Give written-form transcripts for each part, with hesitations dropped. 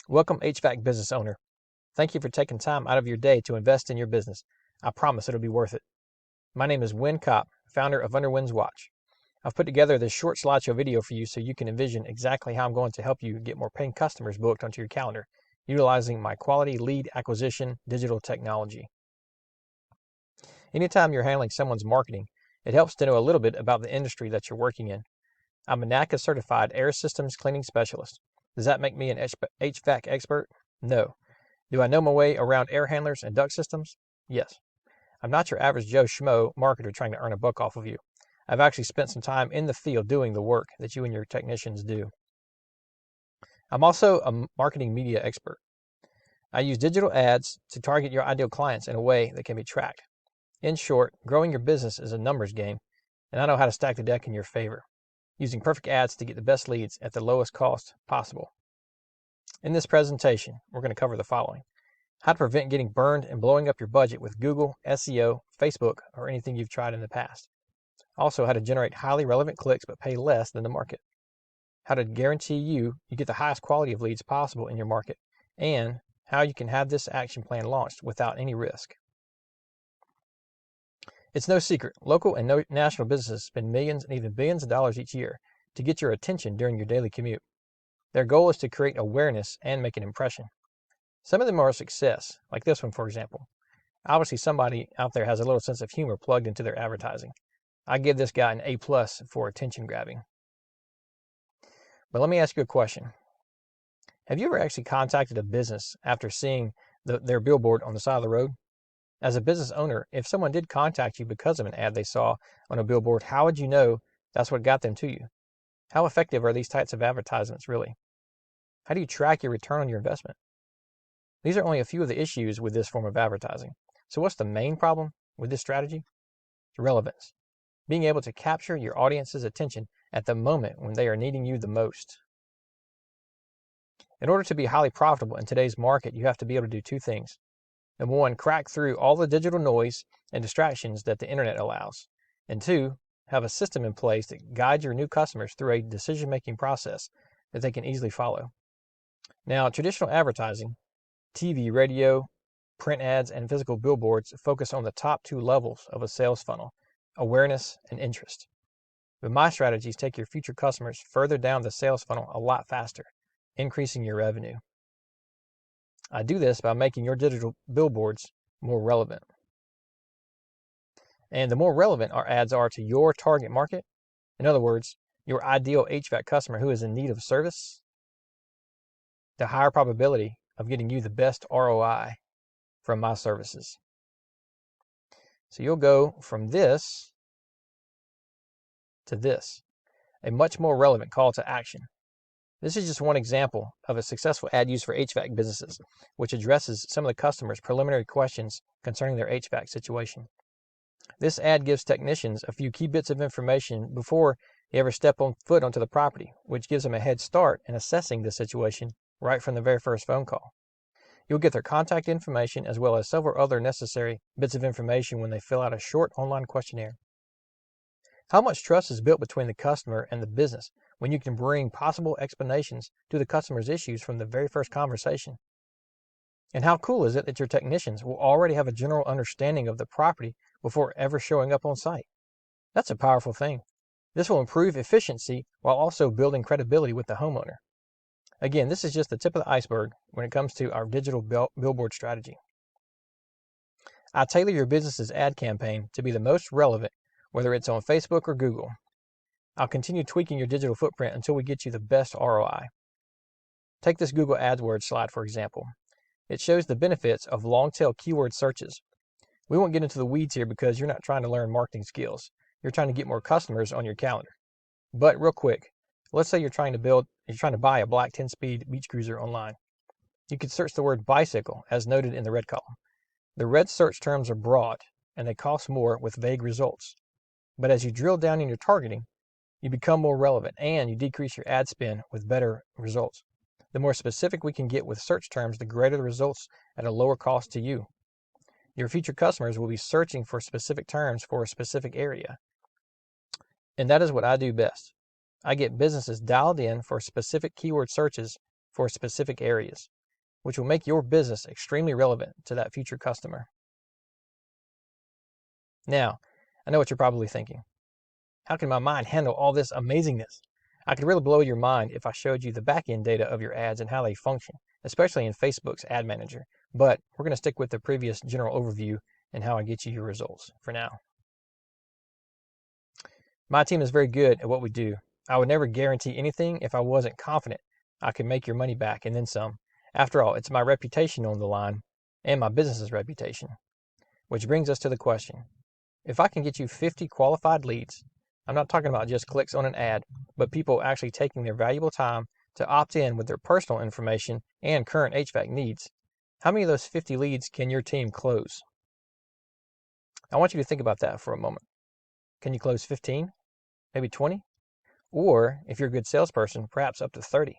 Welcome, HVAC business owner. Thank you for taking time out of your day to invest in your business. I promise it'll be worth it. My name is Wynn, founder of Under Wynn's Watch. I've put together this short slideshow video for you so you can envision exactly how I'm going to help you get more paying customers booked onto your calendar, utilizing my quality lead acquisition digital technology. Anytime you're handling someone's marketing, it helps to know a little bit about the industry that you're working in. I'm a NACA certified air systems cleaning specialist. Does that make me an HVAC expert? No. Do I know my way around air handlers and duct systems? Yes. I'm not your average Joe Schmo marketer trying to earn a buck off of you. I've actually spent some time in the field doing the work that you and your technicians do. I'm also a marketing media expert. I use digital ads to target your ideal clients in a way that can be tracked. In short, growing your business is a numbers game, and I know how to stack the deck in your favor, using perfect ads to get the best leads at the lowest cost possible. In this presentation, we're going to cover the following: how to prevent getting burned and blowing up your budget with Google, SEO, Facebook, or anything you've tried in the past. Also, how to generate highly relevant clicks but pay less than the market. How to guarantee you get the highest quality of leads possible in your market, and how you can have this action plan launched without any risk. It's no secret, local and national businesses spend millions and even billions of dollars each year to get your attention during your daily commute. Their goal is to create awareness and make an impression. Some of them are a success, like this one, for example. Obviously, somebody out there has a little sense of humor plugged into their advertising. I give this guy an A+ for attention grabbing. But let me ask you a question. Have you ever actually contacted a business after seeing their billboard on the side of the road? As a business owner, if someone did contact you because of an ad they saw on a billboard, how would you know that's what got them to you? How effective are these types of advertisements really? How do you track your return on your investment? These are only a few of the issues with this form of advertising. So what's the main problem with this strategy? Relevance. Being able to capture your audience's attention at the moment when they are needing you the most. In order to be highly profitable in today's market, you have to be able to do two things. Number one, crack through all the digital noise and distractions that the internet allows. And two, have a system in place that guides your new customers through a decision-making process that they can easily follow. Now, traditional advertising, TV, radio, print ads, and physical billboards focus on the top two levels of a sales funnel: awareness and interest. But my strategies take your future customers further down the sales funnel a lot faster, increasing your revenue. I do this by making your digital billboards more relevant. And the more relevant our ads are to your target market, in other words, your ideal HVAC customer who is in need of service, the higher probability of getting you the best ROI from my services. So you'll go from this to this, a much more relevant call to action. This is just one example of a successful ad used for HVAC businesses, which addresses some of the customers' preliminary questions concerning their HVAC situation. This ad gives technicians a few key bits of information before they ever step foot onto the property, which gives them a head start in assessing the situation right from the very first phone call. You'll get their contact information as well as several other necessary bits of information when they fill out a short online questionnaire. How much trust is built between the customer and the business when you can bring possible explanations to the customer's issues from the very first conversation? And how cool is it that your technicians will already have a general understanding of the property before ever showing up on site? That's a powerful thing. This will improve efficiency while also building credibility with the homeowner. Again, this is just the tip of the iceberg when it comes to our digital billboard strategy. I tailor your business's ad campaign to be the most relevant, whether it's on Facebook or Google. I'll continue tweaking your digital footprint until we get you the best ROI. Take this Google AdWords slide, for example. It shows the benefits of long-tail keyword searches. We won't get into the weeds here because you're not trying to learn marketing skills. You're trying to get more customers on your calendar. But real quick, let's say you're trying to buy a black 10-speed beach cruiser online. You could search the word bicycle as noted in the red column. The red search terms are broad and they cost more with vague results. But as you drill down in your targeting, you become more relevant and you decrease your ad spend with better results. The more specific we can get with search terms, the greater the results at a lower cost to you. Your future customers will be searching for specific terms for a specific area. And that is what I do best. I get businesses dialed in for specific keyword searches for specific areas. which will make your business extremely relevant to that future customer. Now, I know what you're probably thinking. How can my mind handle all this amazingness? I could really blow your mind if I showed you the back-end data of your ads and how they function, especially in Facebook's ad manager. But we're going to stick with the previous general overview and how I get you your results for now. My team is very good at what we do. I would never guarantee anything if I wasn't confident I could make your money back and then some. After all, it's my reputation on the line and my business's reputation. Which brings us to the question. If I can get you 50 qualified leads, I'm not talking about just clicks on an ad, but people actually taking their valuable time to opt in with their personal information and current HVAC needs, how many of those 50 leads can your team close? I want you to think about that for a moment. Can you close 15? Maybe 20? Or, if you're a good salesperson, perhaps up to 30.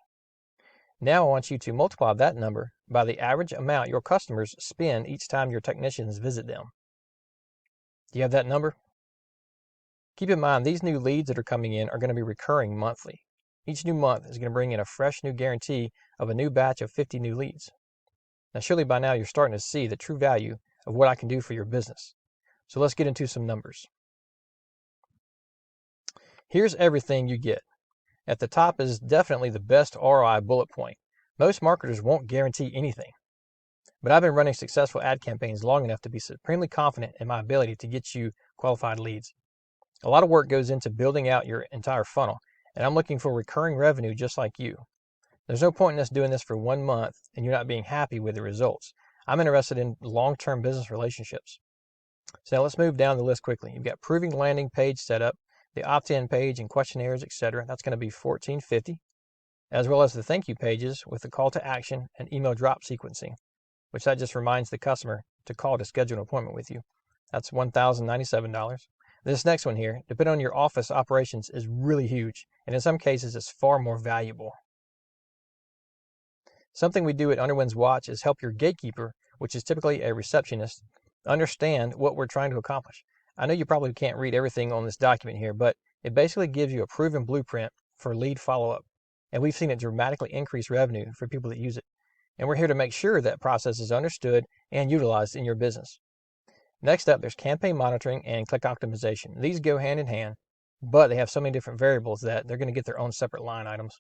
Now I want you to multiply that number by the average amount your customers spend each time your technicians visit them. Do you have that number? Keep in mind, these new leads that are coming in are going to be recurring monthly. Each new month is going to bring in a fresh new guarantee of a new batch of 50 new leads. Now, surely by now you're starting to see the true value of what I can do for your business. So let's get into some numbers. Here's everything you get. At the top is definitely the best ROI bullet point. Most marketers won't guarantee anything. But I've been running successful ad campaigns long enough to be supremely confident in my ability to get you qualified leads. A lot of work goes into building out your entire funnel, and I'm looking for recurring revenue just like you. There's no point in us doing this for 1 month and you're not being happy with the results. I'm interested in long-term business relationships. So now let's move down the list quickly. You've got proving landing page setup, the opt-in page and questionnaires, etc. That's going to be $14.50, as well as the thank you pages with the call to action and email drop sequencing, which that just reminds the customer to call to schedule an appointment with you. That's $1,097. This next one here, depending on your office operations, is really huge, and in some cases it's far more valuable. Something we do at Under Wynn's Watch is help your gatekeeper, which is typically a receptionist, understand what we're trying to accomplish. I know you probably can't read everything on this document here, but it basically gives you a proven blueprint for lead follow-up, and we've seen it dramatically increase revenue for people that use it. And we're here to make sure that process is understood and utilized in your business. Next up, there's campaign monitoring and click optimization. These go hand in hand, but they have so many different variables that they're going to get their own separate line items.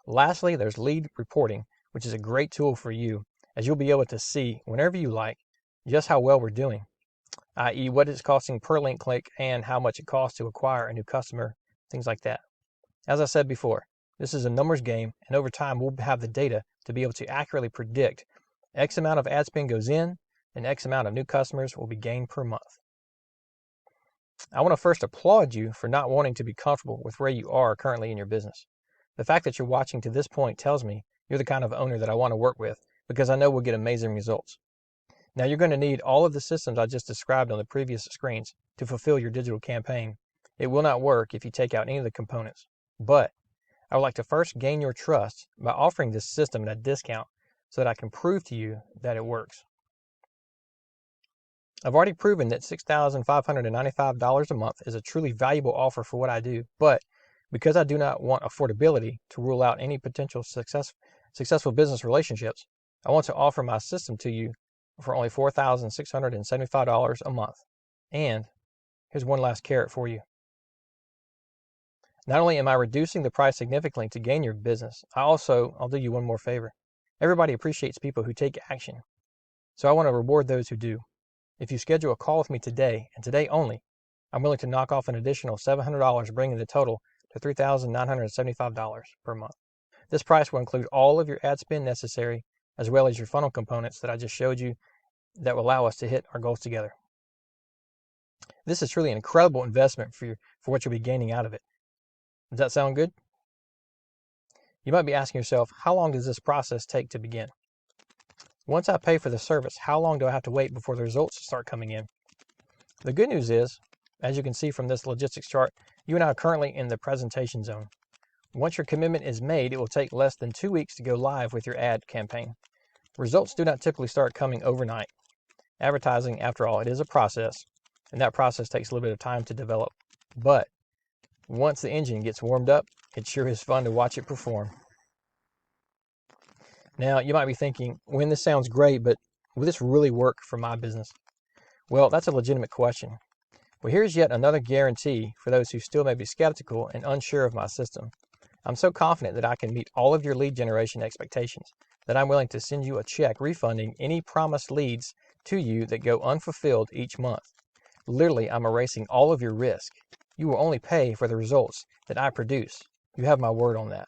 Lastly, there's lead reporting, which is a great tool for you, as you'll be able to see whenever you like just how well we're doing, i.e. what it's costing per link click and how much it costs to acquire a new customer, things like that. As I said before, this is a numbers game, and over time we'll have the data to be able to accurately predict X amount of ad spend goes in and X amount of new customers will be gained per month. I want to first applaud you for not wanting to be comfortable with where you are currently in your business. The fact that you're watching to this point tells me you're the kind of owner that I want to work with, because I know we'll get amazing results. Now you're going to need all of the systems I just described on the previous screens to fulfill your digital campaign. It will not work if you take out any of the components. But I would like to first gain your trust by offering this system at a discount so that I can prove to you that it works. I've already proven that $6,595 a month is a truly valuable offer for what I do, but because I do not want affordability to rule out any potential successful business relationships, I want to offer my system to you for only $4,675 a month. And here's one last carrot for you. Not only am I reducing the price significantly to gain your business, I'll do you one more favor. Everybody appreciates people who take action, so I want to reward those who do. If you schedule a call with me today, and today only, I'm willing to knock off an additional $700, bringing the total to $3,975 per month. This price will include all of your ad spend necessary, as well as your funnel components that I just showed you that will allow us to hit our goals together. This is truly an incredible investment for what you'll be gaining out of it. Does that sound good? You might be asking yourself, how long does this process take to begin? Once I pay for the service, how long do I have to wait before the results start coming in? The good news is, as you can see from this logistics chart, you and I are currently in the presentation zone. Once your commitment is made, it will take less than 2 weeks to go live with your ad campaign. Results do not typically start coming overnight. Advertising, after all, it is a process, and that process takes a little bit of time to develop. But once the engine gets warmed up, it sure is fun to watch it perform. Now, you might be thinking, Wynn, this sounds great, but will this really work for my business? Well, that's a legitimate question. But here's yet another guarantee for those who still may be skeptical and unsure of my system. I'm so confident that I can meet all of your lead generation expectations that I'm willing to send you a check refunding any promised leads to you that go unfulfilled each month. Literally, I'm erasing all of your risk. You will only pay for the results that I produce. You have my word on that.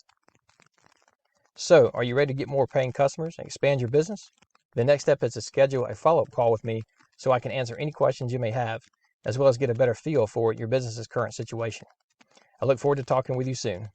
So, are you ready to get more paying customers and expand your business? The next step is to schedule a follow-up call with me so I can answer any questions you may have, as well as get a better feel for your business's current situation. I look forward to talking with you soon.